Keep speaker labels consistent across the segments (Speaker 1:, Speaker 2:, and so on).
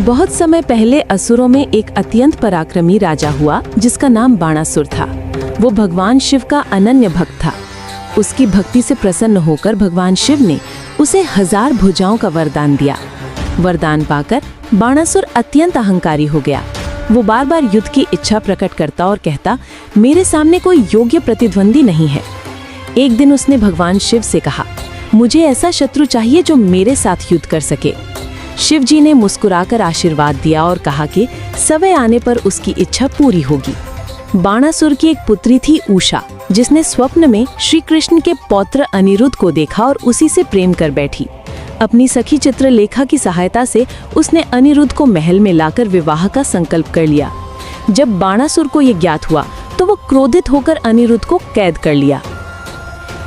Speaker 1: बहुत समय पहले असुरों में एक अत्यंत पराक्रमी राजा हुआ जिसका नाम बाणासुर था। वो भगवान शिव का अनन्य भक्त था। उसकी भक्ति से प्रसन्न होकर भगवान शिव ने उसे 1000 भुजाओं का वरदान दिया। वरदान पाकर बाणासुर अत्यंत अहंकारी हो गया। वो बार बार युद्ध की इच्छा प्रकट करता और कहता, मेरे सामने कोई योग्य प्रतिद्वंदी नहीं है। एक दिन उसने भगवान शिव से कहा, मुझे ऐसा शत्रु चाहिए जो मेरे साथ युद्ध कर सके। शिव जी ने मुस्कुराकर आशीर्वाद दिया और कहा कि समय आने पर उसकी इच्छा पूरी होगी। बाणासुर की एक पुत्री थी उषा, जिसने स्वप्न में श्री कृष्ण के पौत्र अनिरुद्ध को देखा और उसी से प्रेम कर बैठी। अपनी सखी चित्रलेखा की सहायता से उसने अनिरुद्ध को महल में लाकर विवाह का संकल्प कर लिया। जब बाणासुर को यह ज्ञात हुआ तो वो क्रोधित होकर अनिरुद्ध को कैद कर लिया।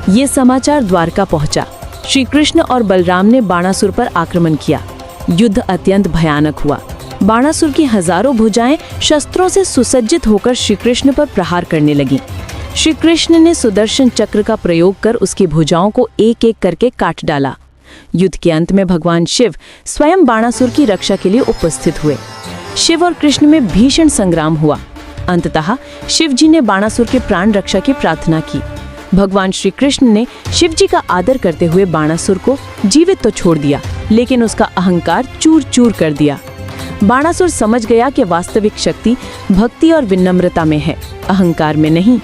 Speaker 1: ये समाचार द्वारका पहुंचा। श्री कृष्ण और बलराम ने बाणासुर पर आक्रमण किया। युद्ध अत्यंत भयानक हुआ। बाणासुर की 1000 भुजाएं शस्त्रों से सुसज्जित होकर श्री कृष्ण पर प्रहार करने लगीं। श्री कृष्ण ने सुदर्शन चक्र का प्रयोग कर उसकी भुजाओं को एक एक करके काट डाला। युद्ध के अंत में भगवान शिव स्वयं बाणासुर की रक्षा के लिए उपस्थित हुए। शिव और कृष्ण में भीषण संग्राम हुआ। अंततः शिव जी ने बाणासुर के प्राण रक्षा की प्रार्थना की। भगवान श्री कृष्ण ने शिव जी का आदर करते हुए बाणासुर को जीवित तो छोड़ दिया, लेकिन उसका अहंकार चूर चूर कर दिया। बाणासुर समझ गया कि वास्तविक शक्ति भक्ति और विनम्रता में है, अहंकार में नहीं।